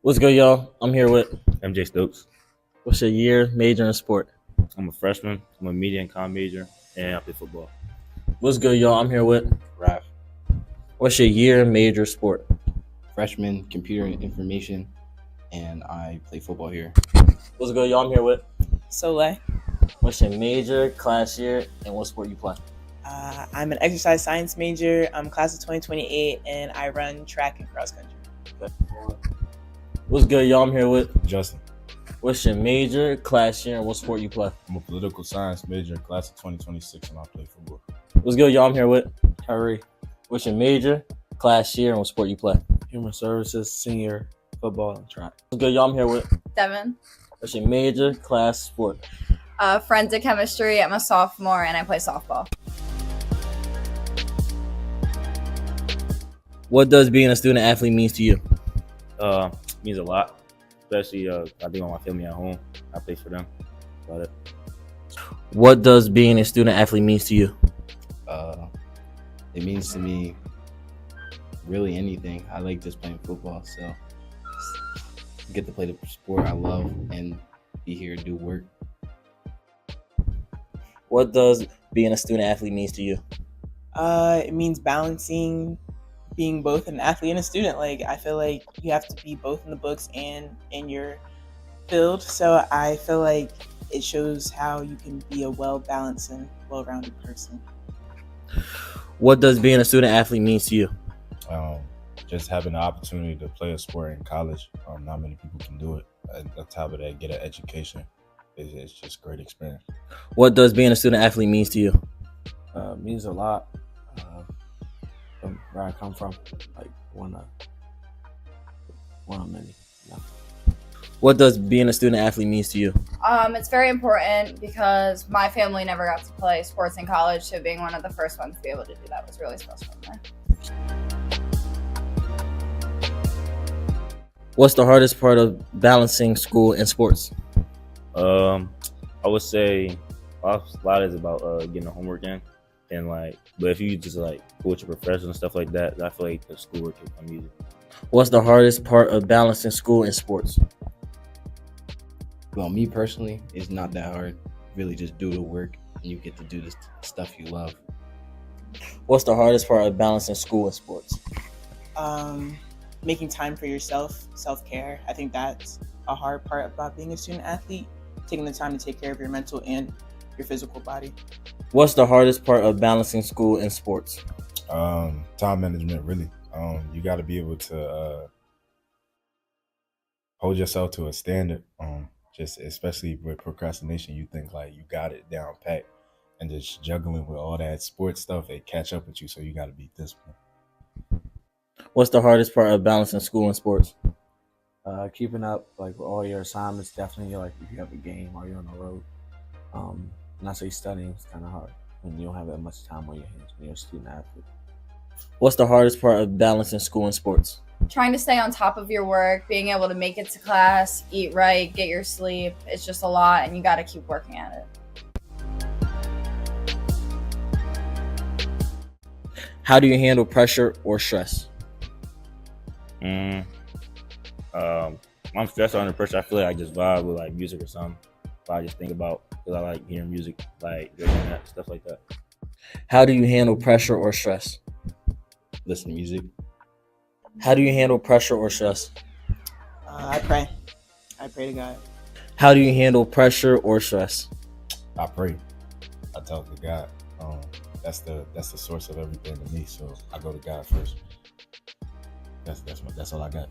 What's good, y'all? I'm here with. MJ Stokes. What's your year, major, in sport? I'm a freshman. I'm a media and comm major, and I play football. What's good, y'all? I'm here with. Raf. What's your year, major, sport? Freshman, computer and information, and I play football here. What's good, y'all? I'm here with. Soleil. What's your major, class year, and what sport you play? I'm an exercise science major. I'm class of 2028, and I run track and cross country. Okay. What's good, y'all? I'm here with. Justin. What's your major, class year, and what sport you play? I'm a political science major, class of 2026, and I play football. What's good, y'all? I'm here with. Kyrie. What's your major, class year, and what sport you play? Human Services, senior, football, and track. What's good, y'all? I'm here with. Devin. What's your major, class, sport? Forensic chemistry. I'm a sophomore, and I play softball. What does being a student athlete mean to you? Means a lot, especially I think on my family at home. I play for them. That's about it. What does being a student athlete mean to you? It means to me really anything. I like just playing football, so get to play the sport I love and be here to do work. What does being a student athlete means to you? It means balancing being both an athlete and a student. Like, I feel like you have to be both in the books and in your field. So I feel like it shows how you can be a well-balanced and well-rounded person. What does being a student athlete means to you? Just having the opportunity to play a sport in college. Not many people can do it. On top of that, get an education. It's just a great experience. What does being a student athlete means to you? Means a lot. From where I come from, like one of many. Yeah. What does being a student athlete means to you? It's very important because my family never got to play sports in college, so being one of the first ones to be able to do that was really special for me. What's the hardest part of balancing school and sports? I would say a lot is about getting the homework in, and but if you just go with your professors and stuff like that, I feel like the schoolwork can come easy. What's the hardest part of balancing school and sports? Well, me personally, it's not that hard. Really just do the work and you get to do the stuff you love. What's the hardest part of balancing school and sports? Making time for yourself, self-care. I think that's a hard part about being a student athlete, taking the time to take care of your mental and your physical body. What's the hardest part of balancing school and sports? Time management, really. You got to be able to hold yourself to a standard. Just especially with procrastination, you think you got it down pat, and just juggling with all that sports stuff, it catch up with you. So you got to be disciplined. What's the hardest part of balancing school and sports? Keeping up with all your assignments, definitely if you have a game or you're on the road. Not say studying is kind of hard when you don't have that much time on your hands when you're a student athlete. What's the hardest part of balancing school and sports? Trying to stay on top of your work, being able to make it to class, eat right, get your sleep. It's just a lot, and you got to keep working at it. How do you handle pressure or stress? I'm stressed or under pressure. I feel like I just vibe with music or something. I just think about, because I like hearing music, drinking that, stuff like that. How do you handle pressure or stress? Listen to music. How do you handle pressure or stress? I pray. I pray to God. How do you handle pressure or stress? I pray. I talk to God. That's the source of everything to me. So I go to God first. That's all I got.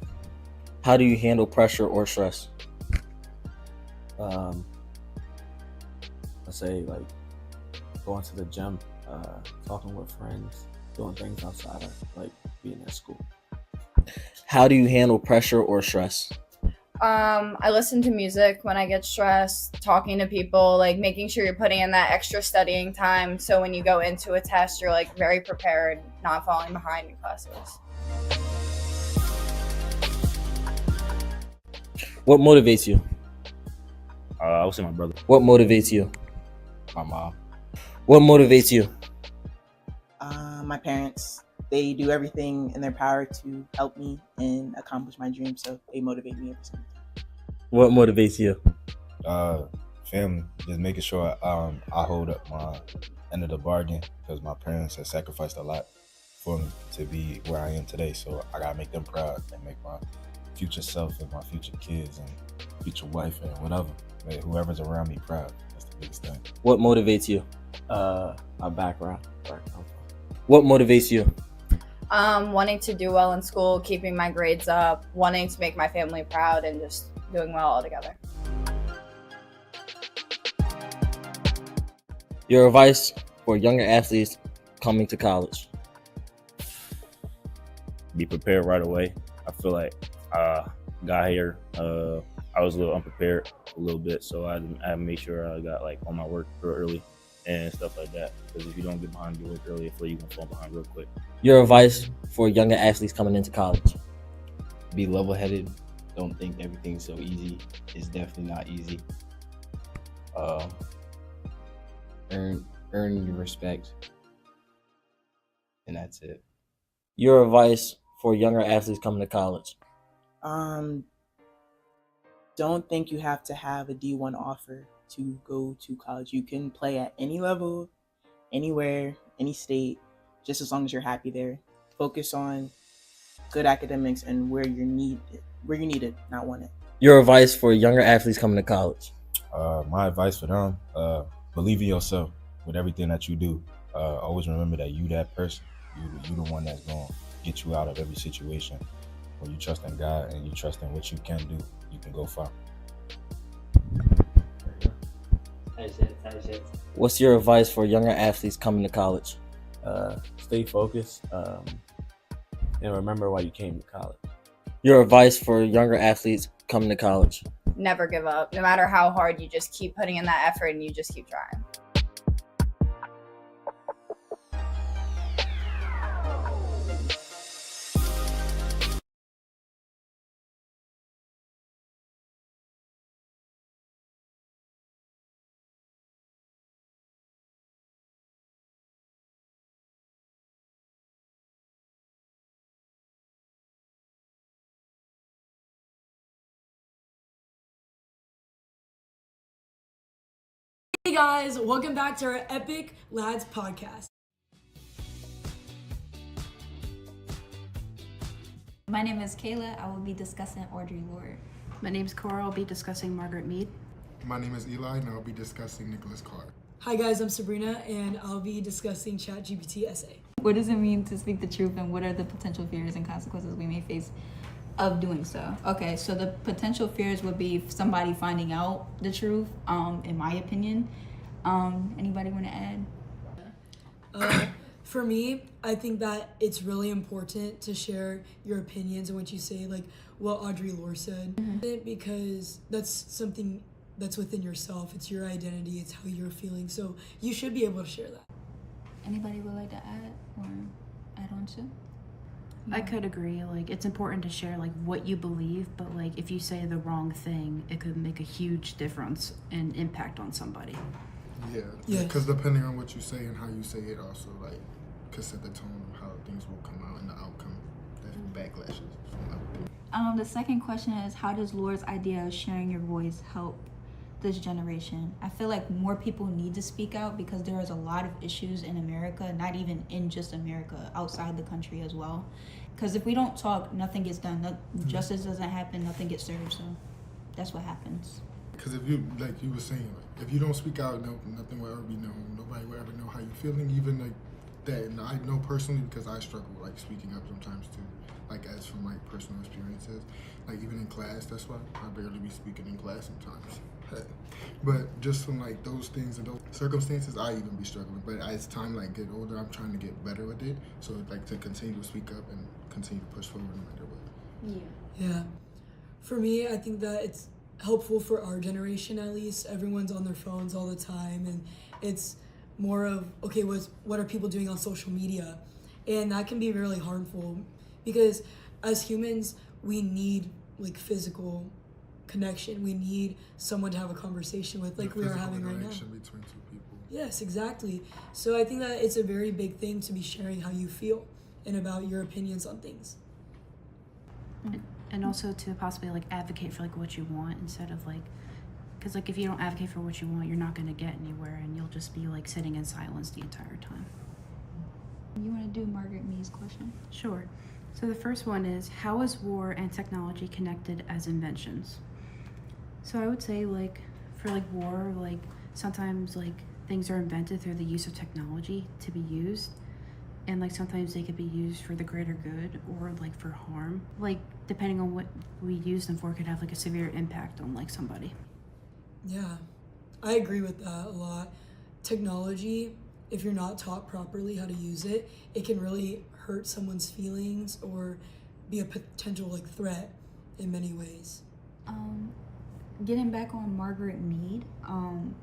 How do you handle pressure or stress? Let's say going to the gym, talking with friends, doing things outside of being at school. How do you handle pressure or stress? I listen to music when I get stressed, talking to people, making sure you're putting in that extra studying time so when you go into a test, you're very prepared, not falling behind in classes. What motivates you? I would say my brother. What motivates you? My mom. What motivates you? My parents. they do everything in their power to help me and accomplish my dreams. So they motivate me every single time. What motivates you? Family, just making sure I hold up my end of the bargain, because my parents have sacrificed a lot for me to be where I am today. So I gotta make them proud and make my future self and my future kids and future wife and whatever, make whoever's around me proud. That's the biggest thing. What motivates you? My background. What motivates you? Wanting to do well in school, keeping my grades up, wanting to make my family proud, and just doing well all together. Your advice for younger athletes coming to college? Be prepared right away. I feel like got here, I was a little unprepared a little bit, so I had to make sure I got like on my work real early and stuff like that. Because if you don't get behind your work early, I feel you're gonna fall behind real quick. Your advice for younger athletes coming into college? Be level-headed. Don't think everything's so easy. It's definitely not easy. Earn your respect, and that's it. Your advice for younger athletes coming to college? Don't think you have to have a D1 offer to go to college. You can play at any level, anywhere, any state, just as long as you're happy there. Focus on good academics and where you're needed, not wanted. Your advice for younger athletes coming to college? My advice for them, believe in yourself with everything that you do. Always remember that you that person. You the one that's going to get you out of every situation. When you trust in God and you trust in what you can do, you can go far. What's your advice for younger athletes coming to college? Stay focused and remember why you came to college. Your advice for younger athletes coming to college? Never give up. No matter how hard, you just keep putting in that effort and you just keep trying. Hey guys, welcome back to our Epic Lads podcast. My name is Kayla. I will be discussing Audrey Lorde. My name is Cora. I'll be discussing Margaret Mead. My name is Eli, and I'll be discussing Nicholas Clark. Hi guys, I'm Sabrina, and I'll be discussing ChatGPT essay. What does it mean to speak the truth, and what are the potential fears and consequences we may face of doing so? Okay, so the potential fears would be somebody finding out the truth, in my opinion. Anybody want to add? For me, I think that it's really important to share your opinions and what you say, like what Audrey Lorde said, because that's something that's within yourself. It's your identity. It's how you're feeling. So you should be able to share that. Anybody would like to add or add on to? I could agree. Like, it's important to share like what you believe, but like if you say the wrong thing, it could make a huge difference and impact on somebody. Yeah, because depending on what you say and how you say it, also like could set the tone of how things will come out and the outcome, the backlashes from other people. The second question is, how does Lorde's idea of sharing your voice help this generation? I feel like more people need to speak out because there is a lot of issues in America, not even in just America, outside the country as well. Because if we don't talk, nothing gets done. Justice doesn't happen, nothing gets served. So that's what happens. Because if you, like you were saying, like, if you don't speak out, nothing will ever be known. Nobody will ever know how you're feeling, even like that. And I know personally because I struggle like speaking up sometimes too, like as from like personal experiences. Like even in class, that's why I barely be speaking in class sometimes. But just from like those things and those circumstances, I even be struggling. But as time like get older, I'm trying to get better with it. So like to continue to speak up and continue to push forward no matter what. Yeah. For me, I think that it's helpful for our generation at least. Everyone's on their phones all the time, and it's more of, okay, what are people doing on social media? And that can be really harmful because as humans, we need like physical connection. We need someone to have a conversation with, like we are having right now. Between two people. Yes, exactly. So I think that it's a very big thing to be sharing how you feel. and about your opinions on things. And also to possibly like advocate for like what you want instead of like, because like if you don't advocate for what you want, you're not going to get anywhere, and you'll just be like sitting in silence the entire time. You want to do Margaret Mee's question? Sure. So the first one is, how is war and technology connected as inventions? So I would say like for like war, like sometimes like things are invented through the use of technology to be used, and like sometimes they could be used for the greater good or like for harm. Like depending on what we use them for, could have like a severe impact on like somebody. Yeah, I agree with that a lot. Technology, if you're not taught properly how to use it, it can really hurt someone's feelings or be a potential like threat in many ways. Getting back on Margaret Mead,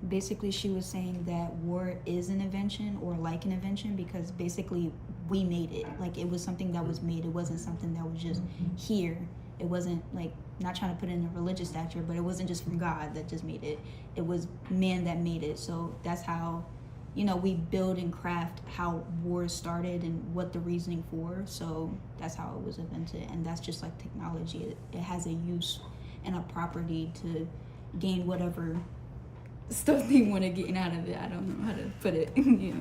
basically she was saying that war is an invention or like an invention because basically we made it. Like it was something that was made. It wasn't something that was just here. It wasn't like, not trying to put it in a religious stature, but it wasn't just from God that just made it. It was man that made it. So that's how, you know, we build and craft how wars started and what the reasoning for. So that's how it was invented. And that's just like technology. It has a use and a property to gain whatever stuff they want to get out of it. I don't know how to put it. Yeah.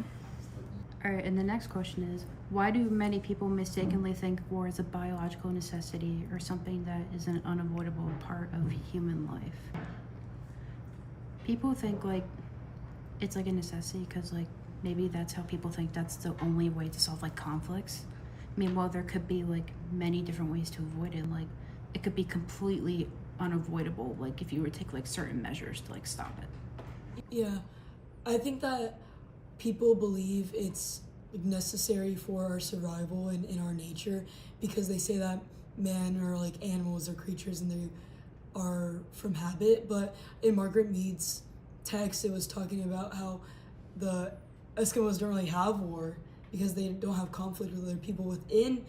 All right, and the next question is, why do many people mistakenly think war is a biological necessity or something that is an unavoidable part of human life? People think like it's like a necessity because like maybe that's how people think that's the only way to solve like conflicts. Meanwhile, there could be like many different ways to avoid it. Like it could be completely unavoidable, like if you were to take like certain measures to like stop it. Yeah, I think that people believe it's necessary for our survival and in our nature because they say that men are like animals or creatures and they are from habit. But in Margaret Mead's text, it was talking about how the Eskimos don't really have war because they don't have conflict with other people within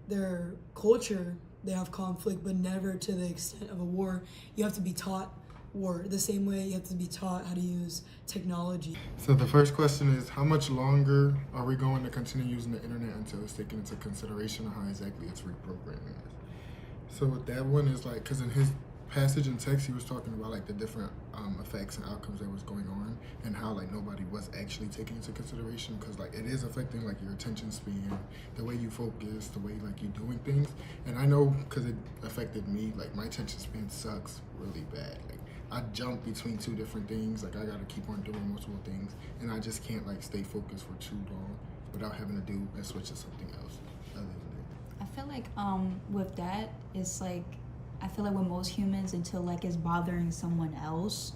their culture. They have conflict, but never to the extent of a war. You have to be taught war the same way you have to be taught how to use technology. So the first question is, how much longer are we going to continue using the internet until it's taken into consideration of how exactly it's reprogramming us? So with that one is like, because in his passage in text, he was talking about like the different effects and outcomes that was going on and how like nobody was actually taking into consideration, because like it is affecting like your attention span, the way you focus, the way like you're doing things. And I know because it affected me, like my attention span sucks really bad. Like I jump between two different things, like I gotta keep on doing multiple things, and I just can't like stay focused for too long without having to do and switch to something else other than that. I feel like with that, it's like, I feel like with most humans, until like it's bothering someone else,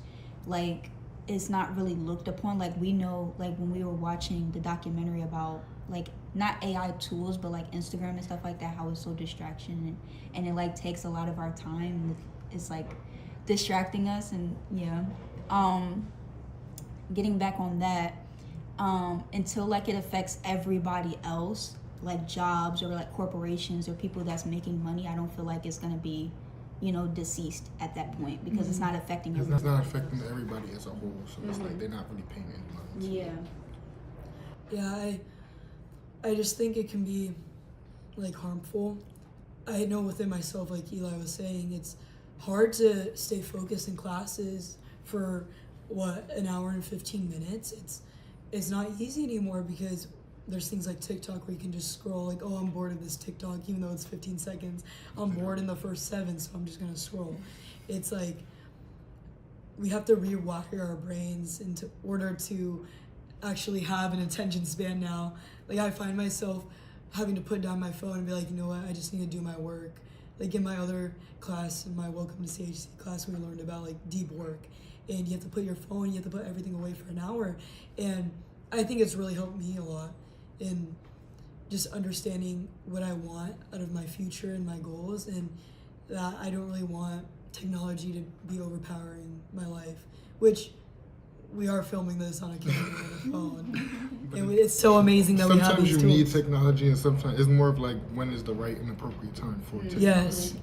like it's not really looked upon. Like we know, like when we were watching the documentary about like not AI tools, but like Instagram and stuff like that, how it's so distraction and it like takes a lot of our time. It's like distracting us. And yeah, getting back on that, until like it affects everybody else, like jobs or like corporations or people that's making money, I don't feel like it's gonna be, you know, deceased at that point because it's not affecting everybody. It's not affecting everybody as a whole, so it's like they're not really paying any mind. Yeah, I just think it can be like harmful. I know within myself, like Eli was saying, it's hard to stay focused in classes for what, an hour and 15 minutes. It's not easy anymore because there's things like TikTok where you can just scroll like, oh, I'm bored of this TikTok, even though it's 15 seconds. I'm bored in the first 7, so I'm just gonna scroll. It's like, we have to rewire our brains in order to actually have an attention span now. Like I find myself having to put down my phone and be like, you know what, I just need to do my work. Like in my other class, in my Welcome to CHC class, we learned about like deep work. And you have to put your phone, you have to put everything away for an hour. And I think it's really helped me a lot in just understanding what I want out of my future and my goals, and that I don't really want technology to be overpowering my life, which we are filming this on a camera and a phone. And it's so amazing that we have these tools. Sometimes you need technology, and sometimes it's more of like when is the right and appropriate time for technology. Yes.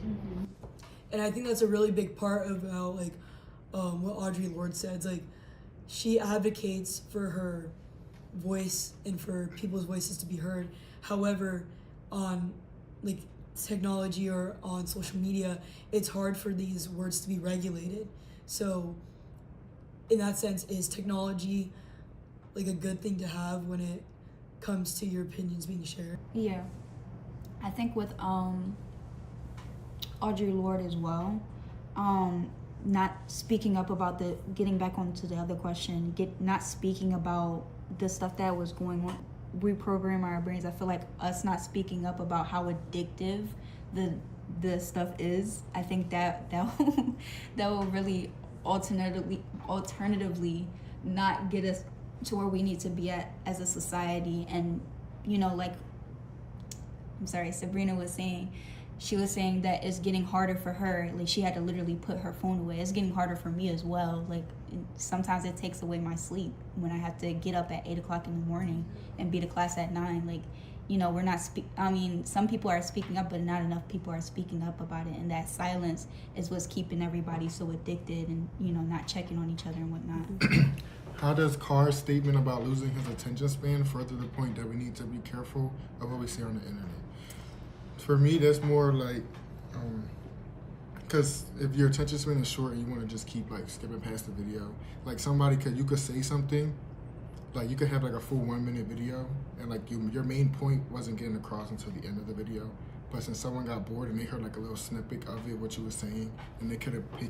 And I think that's a really big part about like what Audre Lorde said. It's like she advocates for her voice and for people's voices to be heard. However, on like technology or on social media, it's hard for these words to be regulated. So in that sense, is technology like a good thing to have when it comes to your opinions being shared? Yeah, I think with Audre Lorde as well, not speaking up about getting back onto the other question, not speaking about the stuff that was going on, reprogram our brains. I feel like us not speaking up about how addictive the stuff is, I think that will really alternatively not get us to where we need to be at as a society. And like Sabrina was saying, she was saying that it's getting harder for her. Like, she had to literally put her phone away. It's getting harder for me as well. Like, sometimes it takes away my sleep when I have to get up at 8 o'clock in the morning and be to class at 9. Like, we're not some people are speaking up, but not enough people are speaking up about it. And that silence is what's keeping everybody so addicted and, not checking on each other and whatnot. How does Carr's statement about losing his attention span further the point that we need to be careful of what we see on the internet? For me, that's more like, because if your attention span is short and you want to just keep like skipping past the video, like you could say something, like you could have like a full 1 minute video and like your main point wasn't getting across until the end of the video. But since someone got bored and they heard like a little snippet of it, what you were saying, and it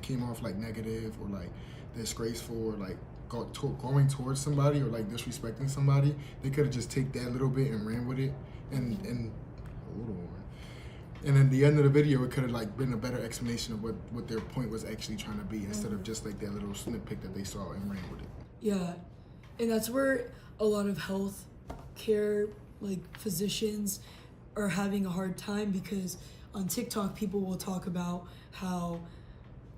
came off like negative or like disgraceful or like going towards somebody or like disrespecting somebody, they could have just take that little bit and ran with it and hold on. And at the end of the video, it could have like been a better explanation of what their point was actually trying to be, instead of just like that little snippet that they saw and ran with it. Yeah, and that's where a lot of health care, like physicians, are having a hard time, because on TikTok, people will talk about how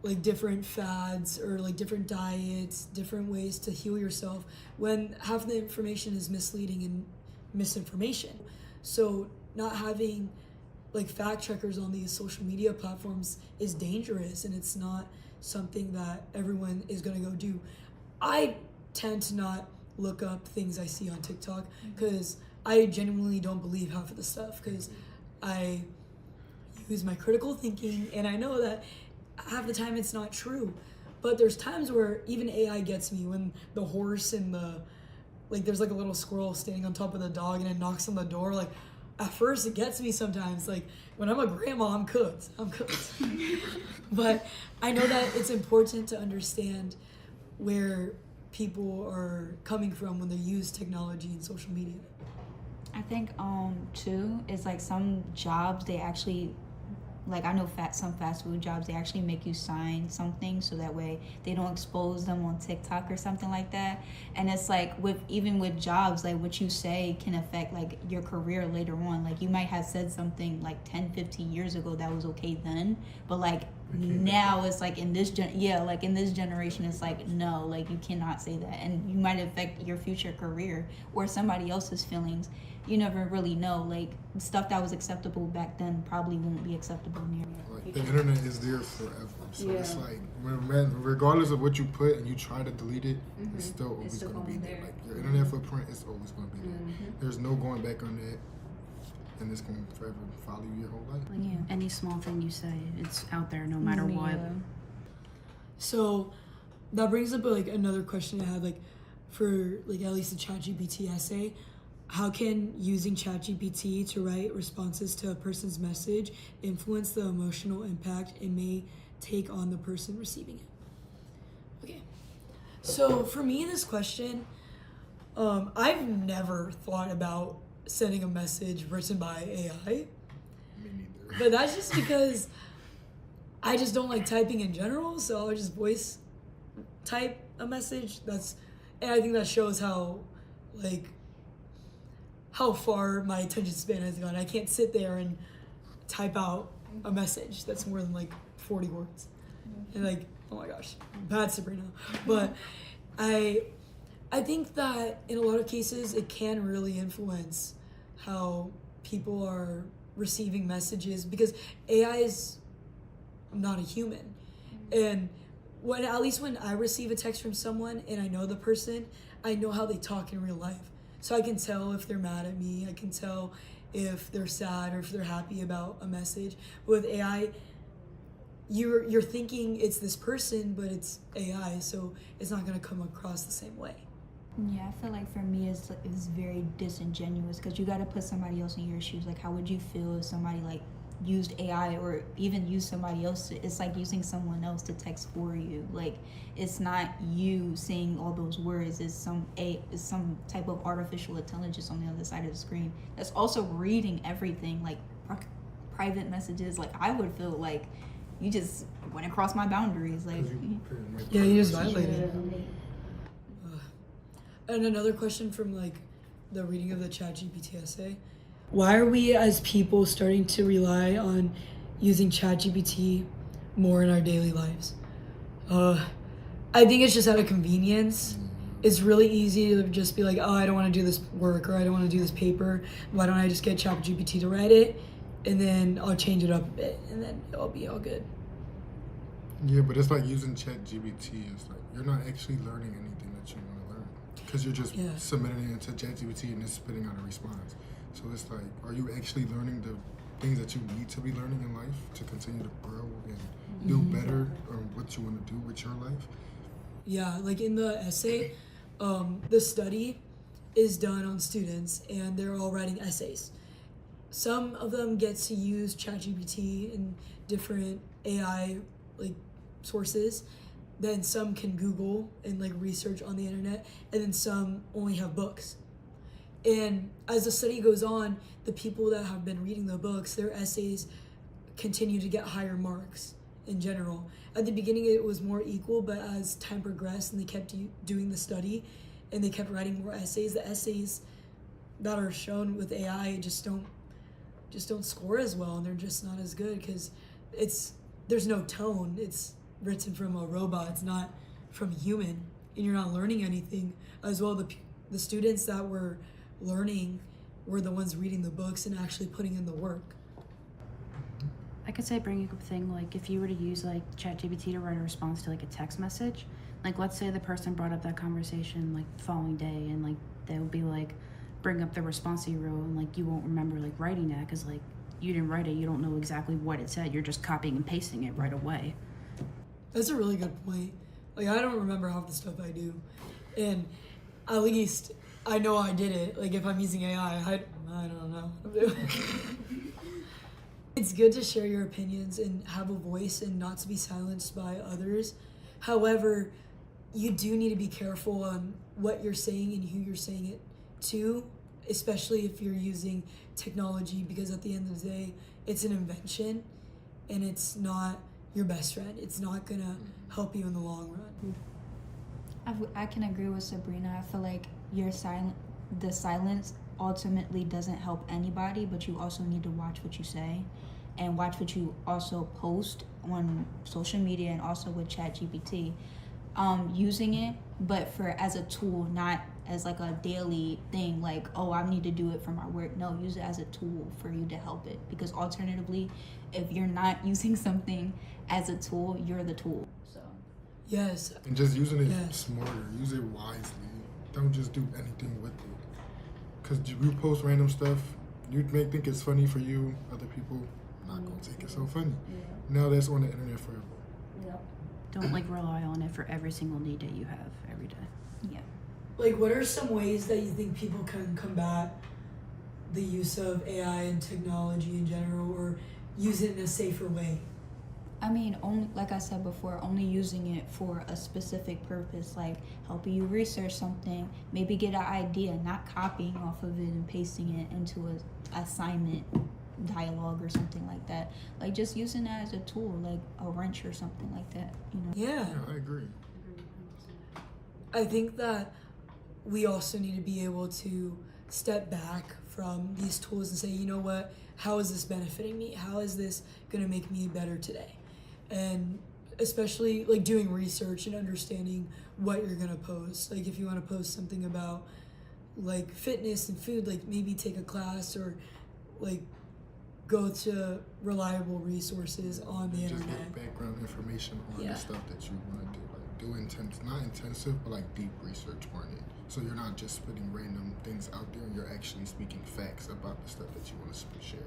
like different fads or like different diets, different ways to heal yourself, when half the information is misleading and misinformation. So not having like fact checkers on these social media platforms is dangerous, and it's not something that everyone is going to go do. I tend to not look up things I see on TikTok because I genuinely don't believe half of the stuff, because I use my critical thinking and I know that half the time it's not true. But there's times where even AI gets me, when the horse and there's like a little squirrel standing on top of the dog and it knocks on the door. Like, at first it gets me sometimes. Like, when I'm a grandma, I'm cooked. But I know that it's important to understand where people are coming from when they use technology and social media. I think too, is like some jobs, they actually, like, I know some fast food jobs, they actually make you sign something so that way they don't expose them on TikTok or something like that. And it's like, even with jobs, like what you say can affect like your career later on. Like, you might have said something like 10, 15 years ago that was okay then, but like now it's like in this generation, it's like, no, like you cannot say that, and you might affect your future career or somebody else's feelings. You never really know. Like, stuff that was acceptable back then probably won't be acceptable now. Like, the internet is there forever, so it's like, regardless of what you put and you try to delete it, it's still always going to be there. Like, your internet footprint is always going to be there. There's no going back on that, and it's going to forever follow you your whole life. Like, any small thing you say, it's out there no matter what. So that brings up like another question I had, like, for like at least the ChatGPT essay. How can using ChatGPT to write responses to a person's message influence the emotional impact it may take on the person receiving it? Okay, so for me, this question, I've never thought about sending a message written by AI. Me neither. But that's just because I just don't like typing in general, so I'll just voice type a message. And I think that shows how far my attention span has gone. I can't sit there and type out a message that's more than like 40 words. And like, oh my gosh, bad Sabrina. But I think that in a lot of cases, it can really influence how people are receiving messages, because AI is not a human. And at least when I receive a text from someone and I know the person, I know how they talk in real life. So I can tell if they're mad at me. I can tell if they're sad or if they're happy about a message. With AI, you're thinking it's this person, but it's AI, so it's not gonna come across the same way. Yeah, I feel like for me it's very disingenuous because you got to put somebody else in your shoes. Like, how would you feel if somebody like used AI or even used somebody else? It's like using someone else to text for you. Like, it's not you saying all those words. It's some type of artificial intelligence on the other side of the screen that's also reading everything, like private messages. Like, I would feel like you just went across my boundaries. Like, yeah, you just violated. And another question from like the reading of the ChatGPT essay. Why are we as people starting to rely on using ChatGPT more in our daily lives? I think it's just out of convenience. It's really easy to just be like, oh, I don't want to do this work, or I don't want to do this paper. Why don't I just get ChatGPT to write it, and then I'll change it up a bit, and then it'll be all good. Yeah, but it's like using ChatGPT. It's like you're not actually learning anything that you want to learn because you're just submitting it into ChatGPT and it's spitting out a response. So it's like, are you actually learning the things that you need to be learning in life to continue to grow and do better on what you want to do with your life? Yeah, like in the essay, the study is done on students and they're all writing essays. Some of them get to use ChatGPT and different AI like sources. Then some can Google and like research on the internet, and then some only have books. And as the study goes on, the people that have been reading the books, their essays continue to get higher marks in general. At the beginning, it was more equal, but as time progressed and they kept doing the study and they kept writing more essays, the essays that are shown with AI just don't score as well, and they're just not as good because there's no tone. It's written from a robot. It's not from a human, and you're not learning anything. As well, the students that were learning were the ones reading the books and actually putting in the work. I could say bringing up a thing like if you were to use like ChatGPT to write a response to like a text message, like let's say the person brought up that conversation like the following day, and like they would be like bring up the response you wrote, and like you won't remember like writing that because like you didn't write it, you don't know exactly what it said, you're just copying and pasting it right away. That's a really good point. Like, I don't remember half the stuff I do, and at least I know I did it. Like, if I'm using AI, I don't know. It's good to share your opinions and have a voice and not to be silenced by others. However, you do need to be careful on what you're saying and who you're saying it to, especially if you're using technology, because at the end of the day, it's an invention and it's not your best friend. It's not gonna help you in the long run. I can agree with Sabrina. I feel like the silence ultimately doesn't help anybody, but you also need to watch what you say and watch what you also post on social media and also with ChatGPT. Using it, but as a tool, not as like a daily thing, like, oh, I need to do it for my work. No, use it as a tool for you to help it, because alternatively, if you're not using something as a tool, you're the tool. So yes, and just using it smarter, use it wisely. Don't just do anything with it, because you post random stuff, you may think it's funny for you, other people not gonna take it so funny. Now that's on the internet forever. Don't like rely on it for every single need that you have every day. Yeah. Like, what are some ways that you think people can combat the use of AI and technology in general, or use it in a safer way? I mean, only, like I said before, only using it for a specific purpose, like helping you research something, maybe get an idea, not copying off of it and pasting it into an assignment dialogue or something like that. Like, just using that as a tool, like a wrench or something like that, you know? Yeah, I agree. I think that we also need to be able to step back from these tools and say, you know what, how is this benefiting me? How is this gonna make me better today? And especially like doing research and understanding what you're gonna post. Like, if you wanna post something about like fitness and food, like maybe take a class or like go to reliable resources on the internet. Just get background information on the stuff that you want to do. Like, do not intensive, but like deep research on it. So you're not just spitting random things out there, and you're actually speaking facts about the stuff that you want to share.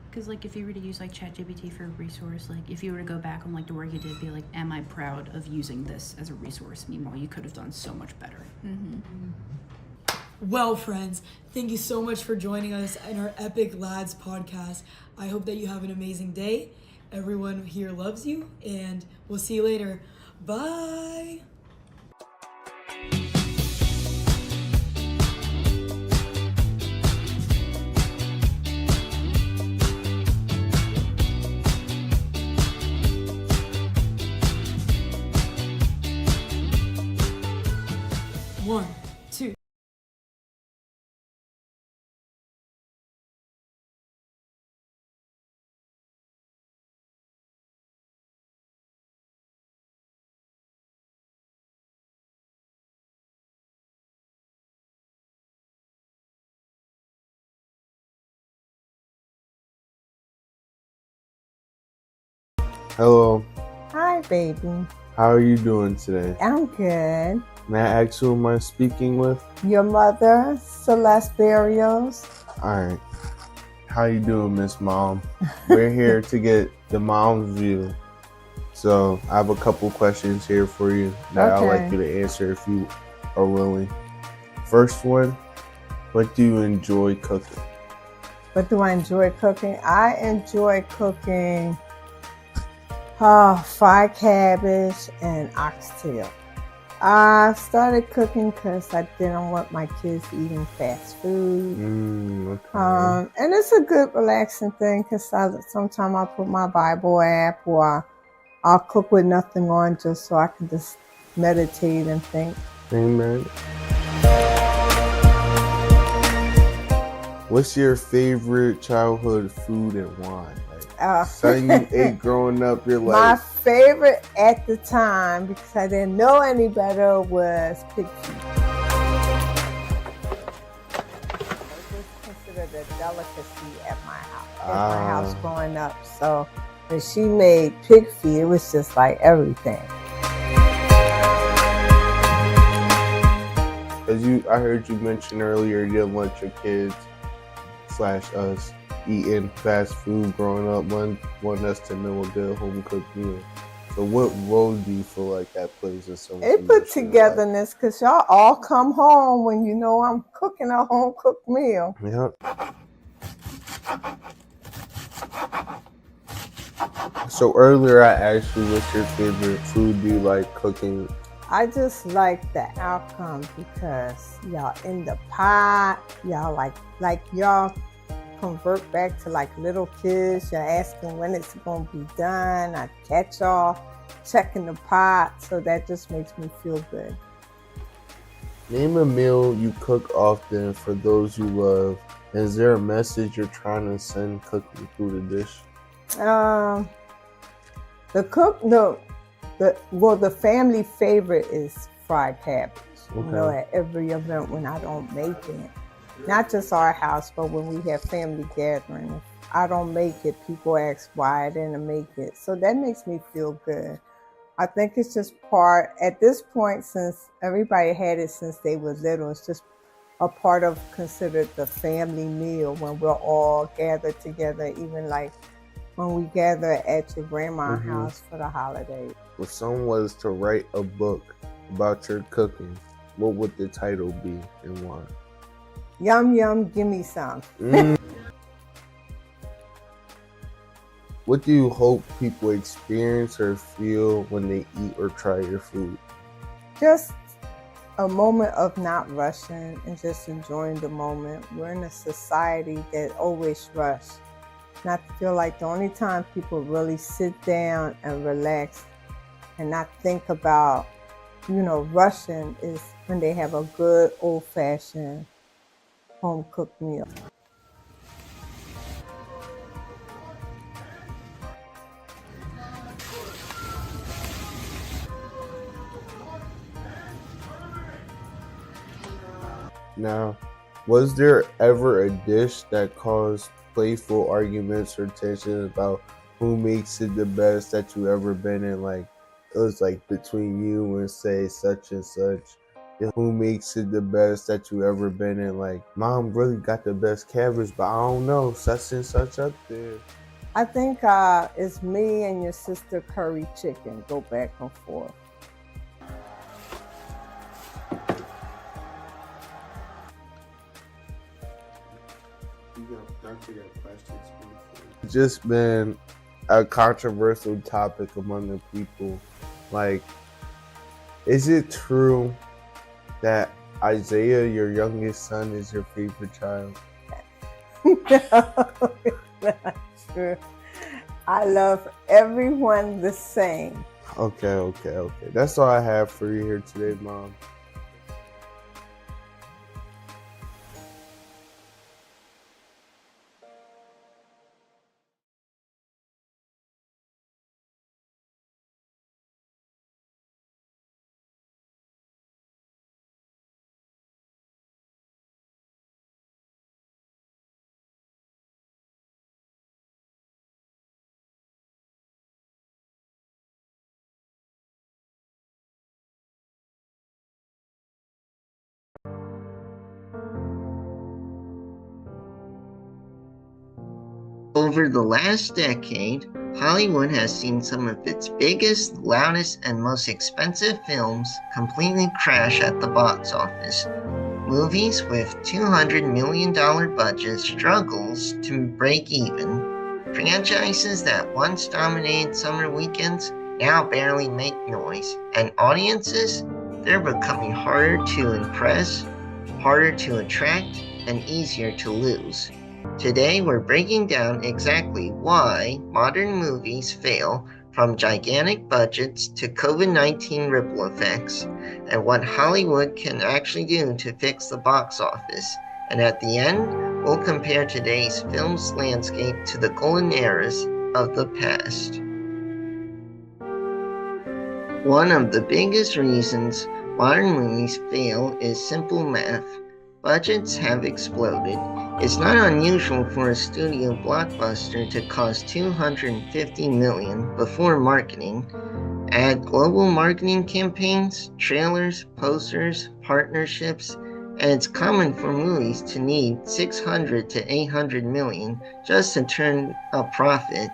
Because like if you were to use like ChatGPT for a resource, like if you were to go back on like the work you did, be like, am I proud of using this as a resource? Meanwhile, you could have done so much better. Well, friends, thank you so much for joining us in our Epic Lads podcast. I hope that you have an amazing day. Everyone here loves you, and we'll see you later. Bye. One, two. Hello, Hi, baby. how are you doing today? I'm good. May I ask who am I speaking with? Your mother, Celeste Barrios. Alright, how you doing, Miss Mom? We're here to get the mom's view. So I have a couple questions here for you that I'd like Okay. you to answer if you are willing. First one, what do you enjoy cooking? What do I enjoy cooking? I enjoy cooking fried cabbage and oxtail. I started cooking because I didn't want my kids eating fast food. Okay. And it's a good relaxing thing because sometimes I'll put my Bible app or I'll cook with nothing on just so I can just meditate and think. Amen. What's your favorite childhood food and wine? Something you ate growing up, you're My like, favorite at the time, because I didn't know any better, was pig feet. It was considered a delicacy at my house growing up. So when she made pig feet, it was just like everything. I heard you mention earlier you didn't want your kids / us eating fast food growing up, want us to know a good home cooked meal. So what role do you feel like that plays in some It put togetherness because y'all all come home when you know I'm cooking a home cooked meal. Yep. So earlier I asked you what's your favorite food do you like cooking? I just like the outcome because y'all in the pot, y'all like y'all convert back to like little kids. You're asking when it's going to be done. I catch y'all checking the pot, so that just makes me feel good. Name a meal you cook often for those you love. Is there a message you're trying to send cooking through the dish? The family favorite is fried cabbage. Okay. You know, at every event when I don't make it. Not just our house, but when we have family gatherings. If I don't make it, people ask why I didn't make it. So that makes me feel good. I think it's just part, at this point, since everybody had it since they were little, it's just a part of considered the family meal when we're all gathered together, even like when we gather at your grandma's house for the holidays. If someone was to write a book about your cooking, what would the title be and why? Yum, yum, gimme some. What do you hope people experience or feel when they eat or try your food? Just a moment of not rushing and just enjoying the moment. We're in a society that always rush. Not to feel like the only time people really sit down and relax and not think about, rushing is when they have a good old-fashioned home-cooked meal. Now, was there ever a dish that caused playful arguments or tension about who makes it the best that you ever been in? Like, it was like between you and say such and such, who makes it the best that you ever been in? Like, mom really got the best cabbage, but I don't know, such and such up there. I think it's me and your sister curry chicken. Go back and forth. Just been a controversial topic among the people. Like, is it true that Isaiah, your youngest son, is your favorite child? No, it's not true. I love everyone the same. Okay. That's all I have for you here today, Mom. Over the last decade, Hollywood has seen some of its biggest, loudest, and most expensive films completely crash at the box office. Movies with $200 million budgets struggles to break even. Franchises that once dominated summer weekends now barely make noise. And audiences, they're becoming harder to impress, harder to attract, and easier to lose. Today, we're breaking down exactly why modern movies fail, from gigantic budgets to COVID-19 ripple effects, and what Hollywood can actually do to fix the box office. And at the end, we'll compare today's film's landscape to the golden eras of the past. One of the biggest reasons modern movies fail is simple math. Budgets have exploded. It's not unusual for a studio blockbuster to cost $250 million before marketing. Add global marketing campaigns, trailers, posters, partnerships, and it's common for movies to need $600 to $800 million just to turn a profit.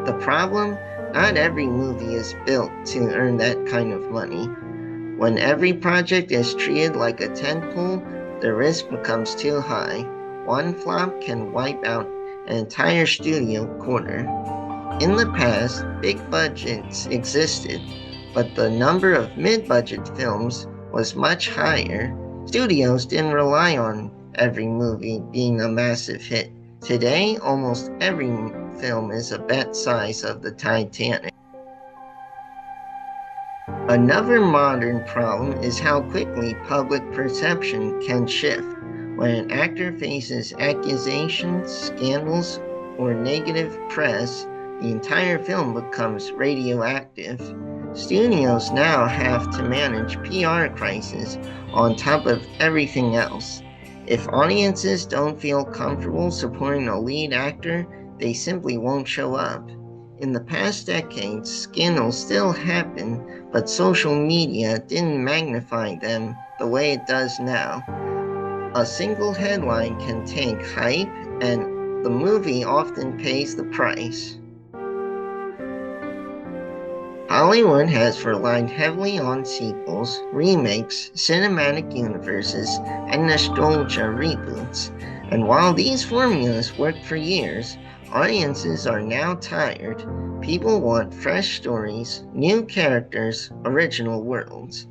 The problem? Not every movie is built to earn that kind of money. When every project is treated like a tentpole, the risk becomes too high. One flop can wipe out an entire studio quarter. In the past, big budgets existed, but the number of mid-budget films was much higher. Studios didn't rely on every movie being a massive hit. Today, almost every film is a bet size of the Titanic. Another modern problem is how quickly public perception can shift. When an actor faces accusations, scandals, or negative press, the entire film becomes radioactive. Studios now have to manage PR crises on top of everything else. If audiences don't feel comfortable supporting a lead actor, they simply won't show up. In the past decades, scandals still happen, but social media didn't magnify them the way it does now. A single headline can tank hype, and the movie often pays the price. Hollywood has relied heavily on sequels, remakes, cinematic universes, and nostalgia reboots. And while these formulas worked for years, audiences are now tired. People want fresh stories, new characters, original worlds.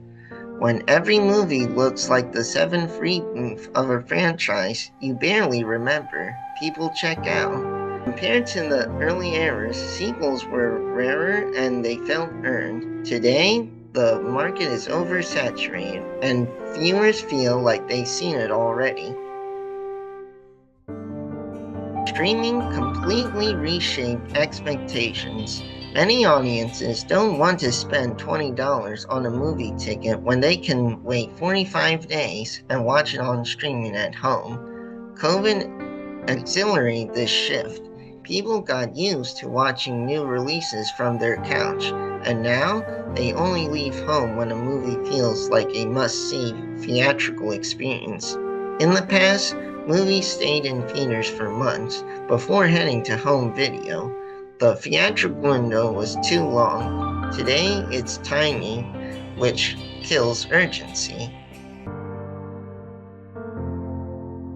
When every movie looks like the seventh reboot of a franchise you barely remember, people check out. Compared to the early eras, sequels were rarer and they felt earned. Today, the market is oversaturated and viewers feel like they've seen it already. Streaming completely reshaped expectations. Many audiences don't want to spend $20 on a movie ticket when they can wait 45 days and watch it on streaming at home. COVID accelerated this shift. People got used to watching new releases from their couch. and now they only leave home when a movie feels like a must-see theatrical experience. In the past, movies stayed in theaters for months before heading to home video. The theatrical window was too long. Today, it's tiny, which kills urgency.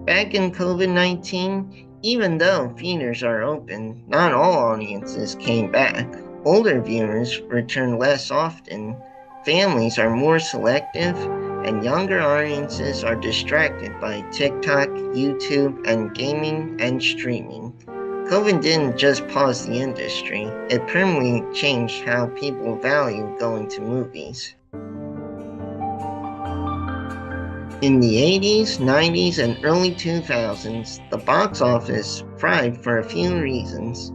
Back in COVID-19, even though theaters are open, not all audiences came back. Older viewers return less often, families are more selective, and younger audiences are distracted by TikTok, YouTube, and gaming and streaming. COVID didn't just pause the industry, it permanently changed how people value going to movies. In the 80s, 90s, and early 2000s, the box office thrived for a few reasons.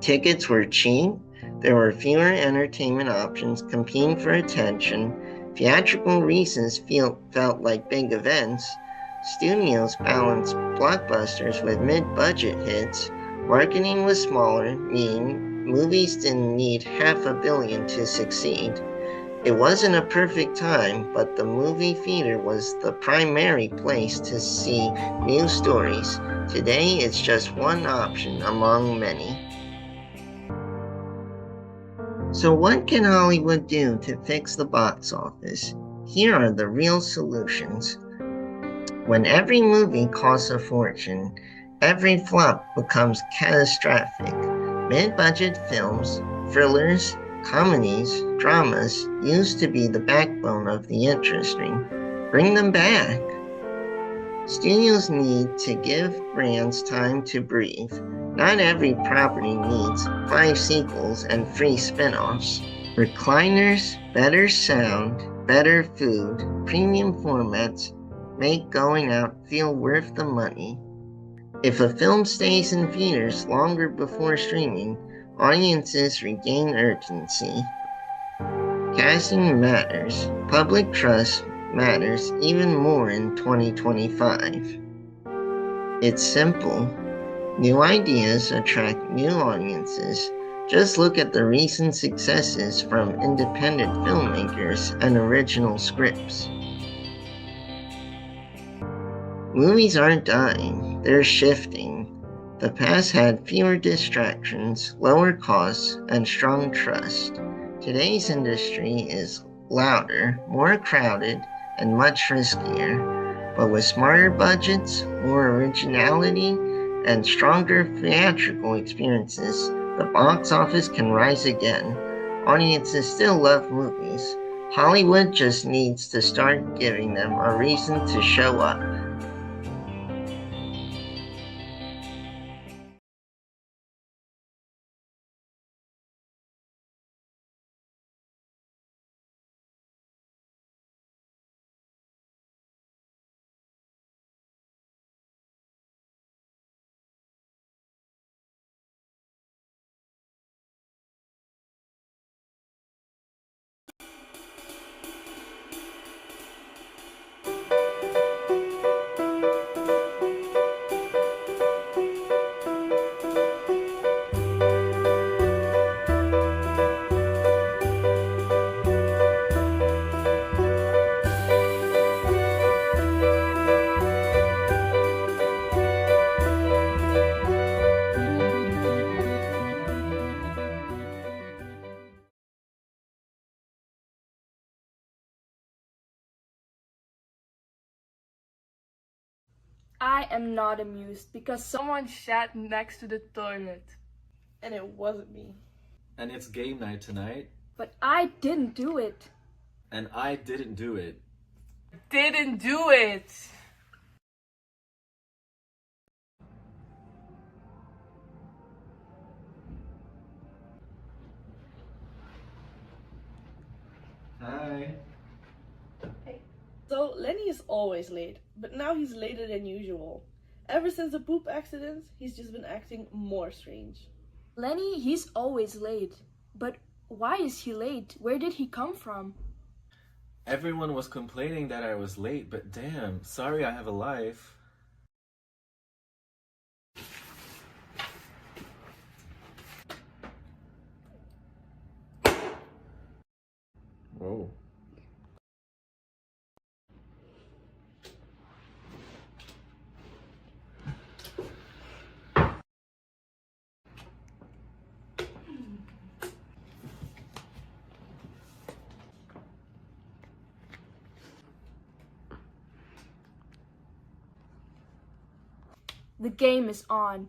Tickets were cheap, there were fewer entertainment options competing for attention, theatrical releases felt like big events, studios balanced blockbusters with mid-budget hits, marketing was smaller, meaning movies didn't need $500 million to succeed. It wasn't a perfect time, but the movie theater was the primary place to see new stories. Today, it's just one option among many. So what can Hollywood do to fix the box office? Here are the real solutions. When every movie costs a fortune, every flop becomes catastrophic. Mid-budget films, thrillers, comedies, dramas used to be the backbone of the industry. Bring them back. Studios need to give brands time to breathe. Not every property needs 5 sequels and 3 spin-offs. Recliners, better sound, better food, premium formats make going out feel worth the money. If a film stays in theaters longer before streaming, audiences regain urgency. Casting matters. Public trust matters even more in 2025. It's simple. New ideas attract new audiences. Just look at the recent successes from independent filmmakers and original scripts. Movies aren't dying, they're shifting. The past had fewer distractions, lower costs, and strong trust. Today's industry is louder, more crowded, and much riskier. But with smarter budgets, more originality, and stronger theatrical experiences, the box office can rise again. Audiences still love movies. Hollywood just needs to start giving them a reason to show up. I am not amused because someone sat next to the toilet. And it wasn't me. And it's game night tonight. But I didn't do it. And I didn't do it. Didn't do it. Hi. Hey. So Lenny is always late, but now he's later than usual. Ever since the poop accident, he's just been acting more strange. Lenny, he's always late. But why is he late? Where did he come from? Everyone was complaining that I was late, but damn, sorry I have a life. Oh. The game is on.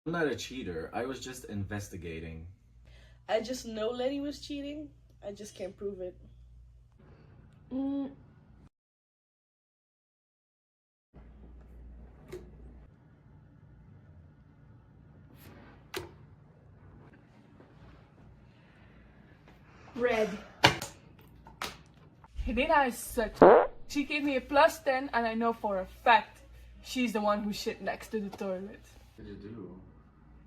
I'm not a cheater. I was just investigating. I just know Lenny was cheating. I just can't prove it. Red. Helena is such. She gave me a +10, and I know for a fact she's the one who shit next to the toilet. What did you do?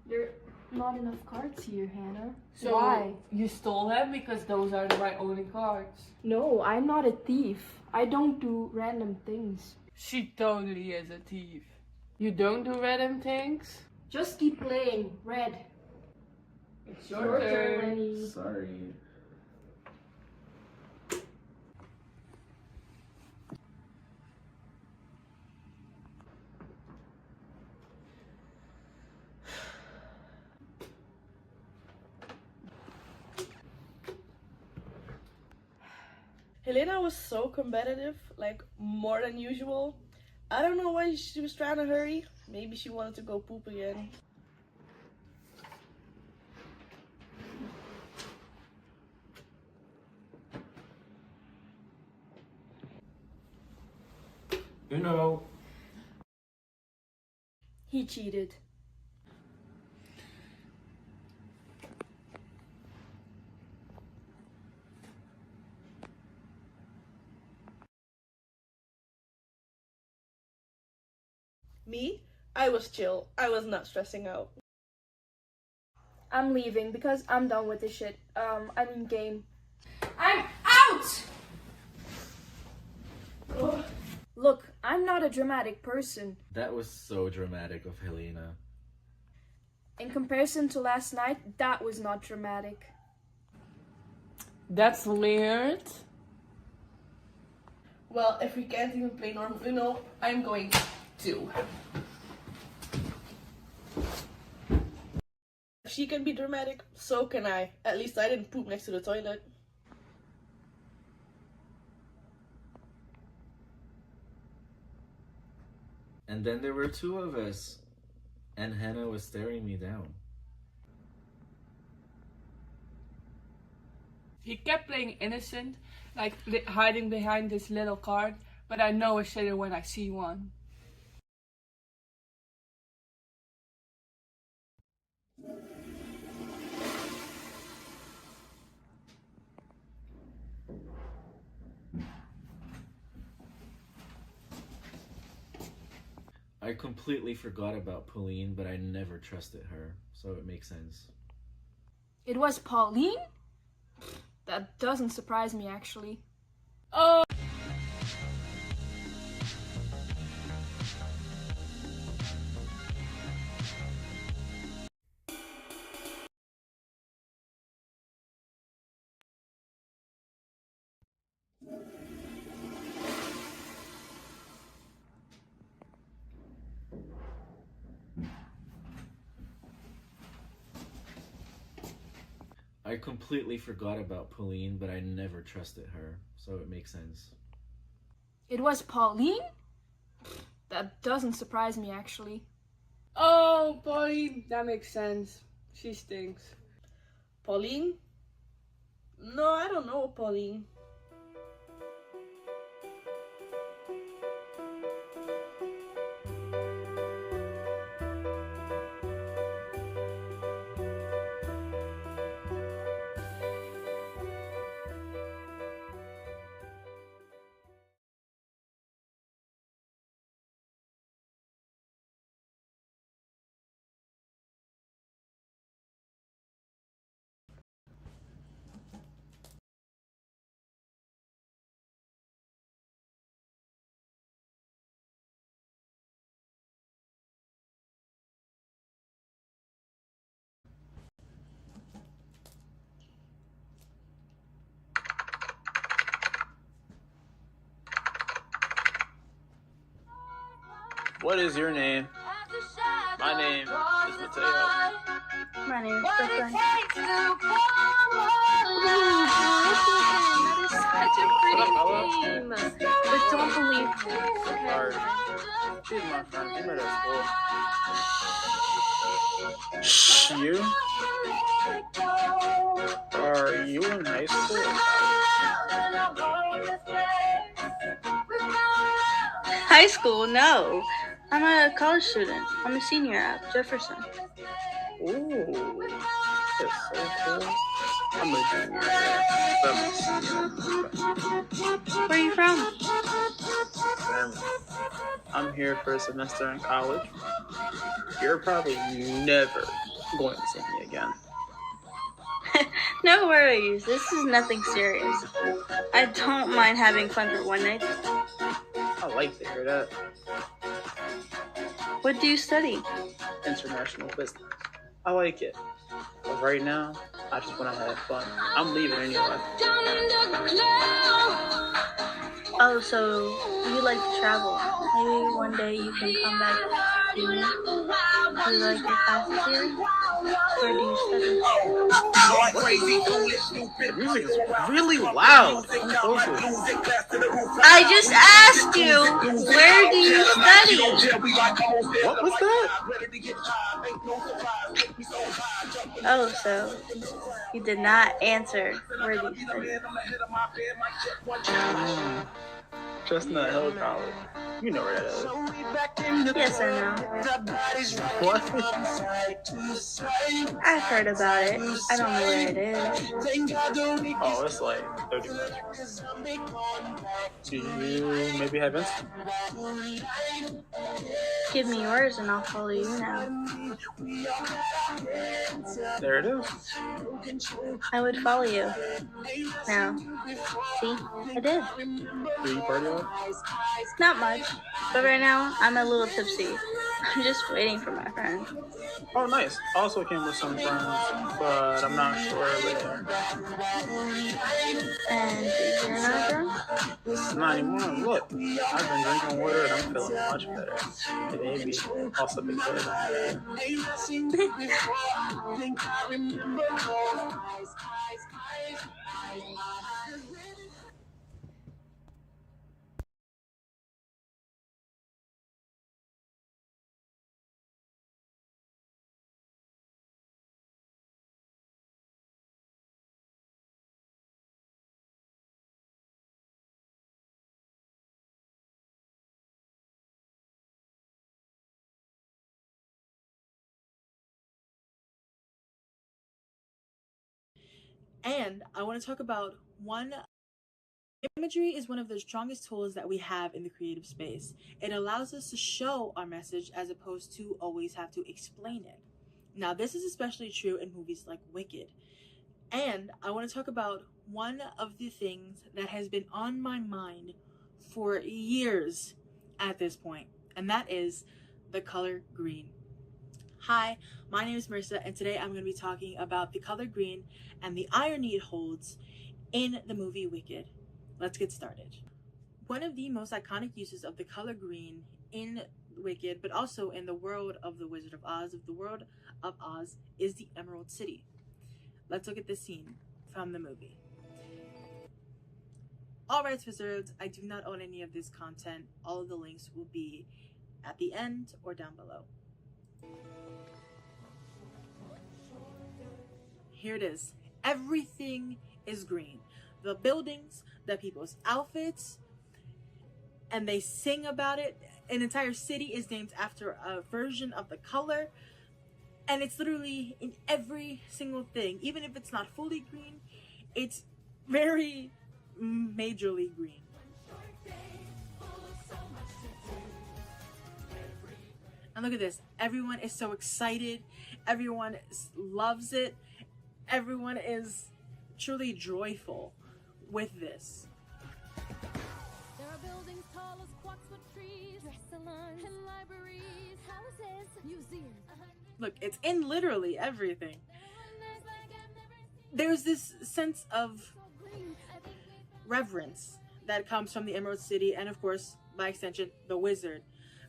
There are not enough cards here, Hannah. So why? You stole them because those are my only cards. No, I'm not a thief. I don't do random things. She totally is a thief. You don't do random things? Just keep playing. Red. It's your turn. Lenny. Sorry. Helena was so competitive, like more than usual. I don't know why she was trying to hurry. Maybe she wanted to go poop again. You know. He cheated. Me? I was chill. I was not stressing out. I'm leaving because I'm done with this shit. I mean game. I'm out! Ugh. Look, I'm not a dramatic person. That was so dramatic of Helena. In comparison to last night, that was not dramatic. That's weird. Well, if we can't even play normal Uno, I'm going to. If she can be dramatic, so can I. At least I didn't poop next to the toilet. And then there were two of us. And Hannah was staring me down. He kept playing innocent, like hiding behind this little card, but I know a shitter when I see one. I completely forgot about Pauline, but I never trusted her, so it makes sense. It was Pauline? That doesn't surprise me, actually. Oh! I completely forgot about Pauline, but I never trusted her, so it makes sense. It was Pauline? That doesn't surprise me, actually. Oh, Pauline, that makes sense. She stinks. Pauline? No, I don't know Pauline. What is your name? My name is Mateo. My name is Brooklyn. That is such a pretty name. But don't believe me. Sorry. She's my friend. We met at school. Shh, you? Are you in high school? High school? No. I'm a college student. I'm a senior at Jefferson. Ooh, that's so cool. I'm a junior. Where are you from? I'm here for a semester in college. You're probably never going to see me again. No worries. This is nothing serious. I don't mind having fun for one night. I like to hear that. What do you study? International business. I like it. But right now, I just want to have fun. I'm leaving anyway. Oh, so you like to travel. Maybe one day you can come back to me. Do you like your classes here? Where do you study? The music is really loud. I just asked you, where do you study? What was that? Oh, so you did not answer. Where do you study? Chestnut Hill College. You know where that is. Yes, I know. What? I've heard about it. I don't know where it is. Oh, it's like 30 minutes. Do you maybe have Instagram? Give me yours and I'll follow you now. There it is. I would follow you. Now, see? I did. Do you party out? Not much, but right now I'm a little tipsy. I'm just waiting for my friend. Oh, nice. Also came with some friends, but I'm not sure where they are. And you're not drunk? Not anymore. Look, I've been drinking water and I'm feeling much better. Maybe also because And I want to talk about imagery is one of the strongest tools that we have in the creative space. It allows us to show our message as opposed to always have to explain it. Now, this is especially true in movies like Wicked. And I want to talk about one of the things that has been on my mind for years at this point, and that is the color green. Hi, my name is Marissa, and today I'm going to be talking about the color green and the irony it holds in the movie Wicked. Let's get started. One of the most iconic uses of the color green in Wicked, but also in the world of the Wizard of Oz, is the Emerald City. Let's look at this scene from the movie. All rights reserved. I do not own any of this content. All of the links will be at the end or down below. Here it is. Everything is green. The buildings, the people's outfits, and they sing about it. An entire city is named after a version of the color, and it's literally in every single thing. Even if it's not fully green, it's very majorly green. And look at this. Everyone is so excited. Everyone loves it. Everyone is truly joyful with this. There are buildings tall as quaxwood trees, dress salons, and libraries, houses, museums. Look, it's in literally everything. There's this sense of reverence that comes from the Emerald City and, of course, by extension, the Wizard.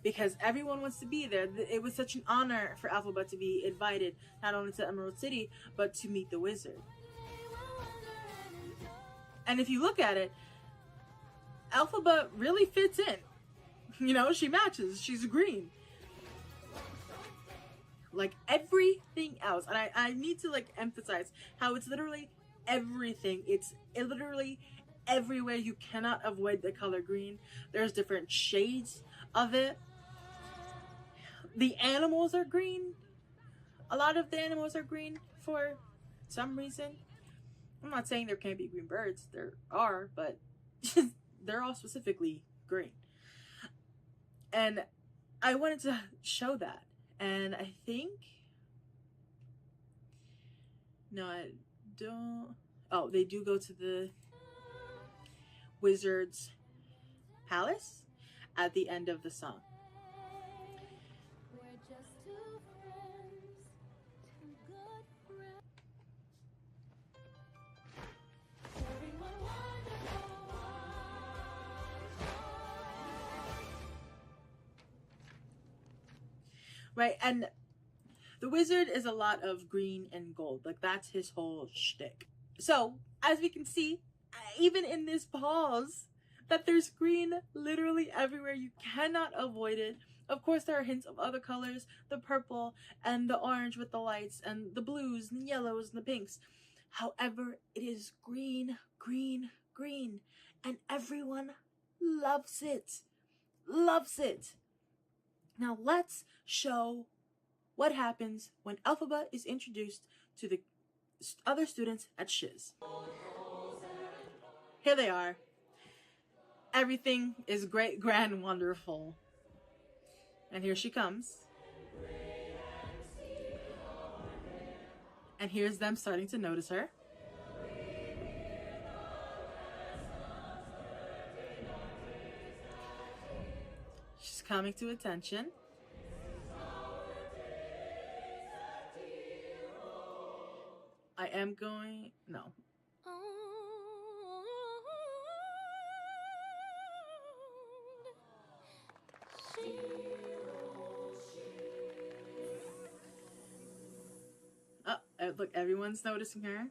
because everyone wants to be there. It was such an honor for Elphaba to be invited not only to Emerald City, but to meet the wizard. And if you look at it, Elphaba really fits in. You know, she matches. She's green. Like everything else. And I need to like emphasize how it's literally everything. It's literally everywhere. You cannot avoid the color green. There's different shades of it. The animals are green. A lot of the animals are green for some reason. I'm not saying there can't be green birds. There are, but they're all specifically green. And I wanted to show that. And I think... No, I don't... Oh, they do go to the wizard's palace at the end of the song. Right, and the wizard is a lot of green and gold. Like, that's his whole shtick. So, as we can see, even in this pause, that there's green literally everywhere. You cannot avoid it. Of course, there are hints of other colors, the purple and the orange with the lights, and the blues and the yellows and the pinks. However, it is green, green, green, and everyone loves it. Loves it. Now let's show what happens when Elphaba is introduced to the other students at Shiz. Here they are. Everything is great, grand, wonderful. And here she comes. And here's them starting to notice her. She's coming to attention. I am going... No. Oh, look, everyone's noticing her.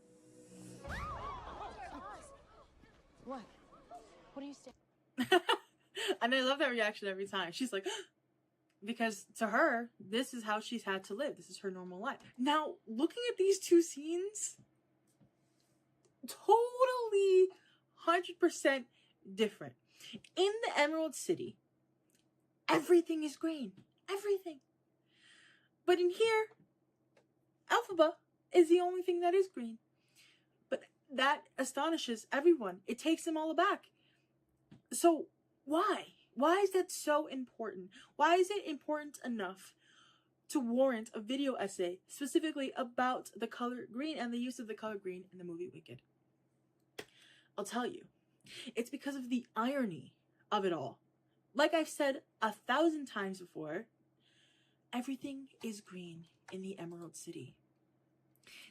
What? What are you saying? And I love that reaction every time. She's like, because to her, this is how she's had to live. This is her normal life. Now, looking at these two scenes, totally 100% different. In the Emerald City, everything is green. Everything. But in here, Elphaba is the only thing that is green. But that astonishes everyone. It takes them all aback. So why? Why is that so important? Why is it important enough to warrant a video essay specifically about the color green and the use of the color green in the movie Wicked? I'll tell you. It's because of the irony of it all. Like I've said 1,000 times before, everything is green in the Emerald City.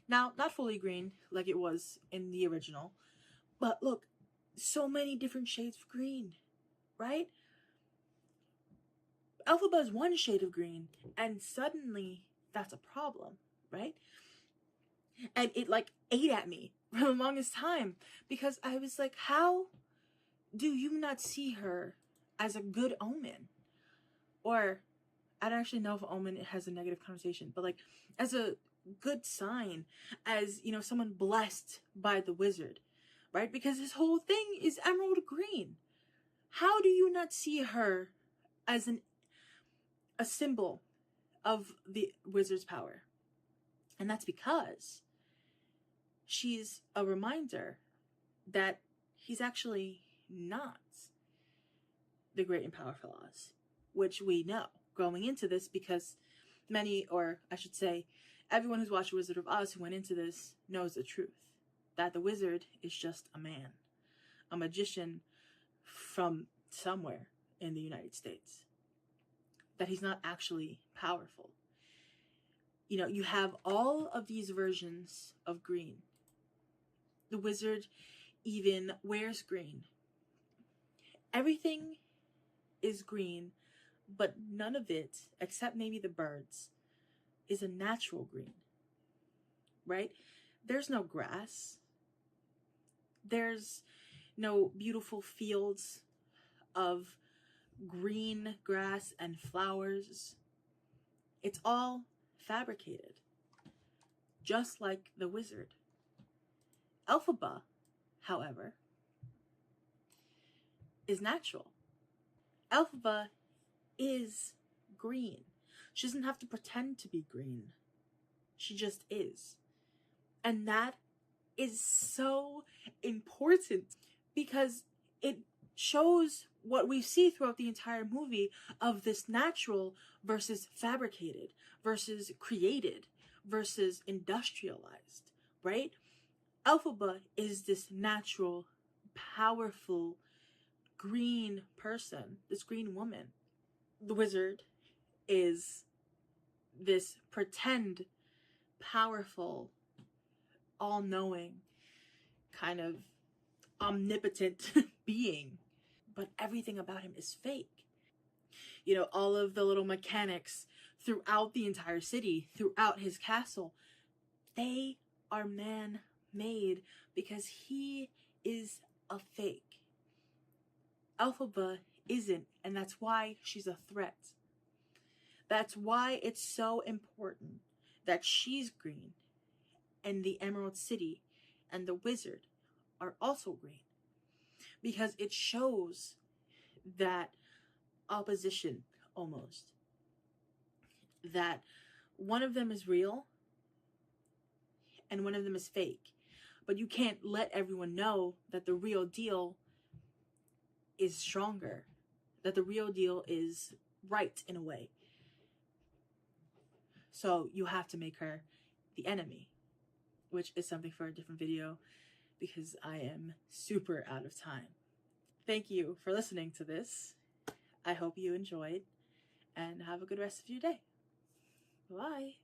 Now, not fully green like it was in the original, but look, so many different shades of green, right? Elphaba is one shade of green, and suddenly that's a problem, right? And it like ate at me for the longest time because I was like, how do you not see her as a good omen? Or I don't actually know if omen has a negative connotation, but like as a good sign, as, you know, someone blessed by the wizard, right? Because his whole thing is emerald green. How do you not see her as a symbol of the wizard's power? And that's because she's a reminder that he's actually not the great and powerful Oz, which we know going into this because many, or I should say, everyone who's watched Wizard of Oz who went into this knows the truth, that the wizard is just a man, a magician from somewhere in the United States, that he's not actually powerful. You know, you have all of these versions of green. The wizard even wears green. Everything is green, but none of it, except maybe the birds, is a natural green, right? There's no grass. There's no beautiful fields of green grass and flowers. It's all fabricated, just like the wizard. Elphaba, however, is natural. Elphaba is green. She doesn't have to pretend to be green. She just is. And that is so important because it shows what we see throughout the entire movie of this natural versus fabricated versus created versus industrialized, right? Elphaba is this natural, powerful, green person, this green woman. The wizard is this pretend, powerful, all-knowing, kind of omnipotent being. But everything about him is fake. You know, all of the little mechanics throughout the entire city, throughout his castle, they are man-made because he is a fake. Elphaba isn't, and that's why she's a threat. That's why it's so important that she's green and the Emerald City and the wizard are also green. Because it shows that opposition, almost. That one of them is real and one of them is fake. But you can't let everyone know that the real deal is stronger. That the real deal is right in a way. So you have to make her the enemy. Which is something for a different video because I am super out of time. Thank you for listening to this. I hope you enjoyed and have a good rest of your day. Bye.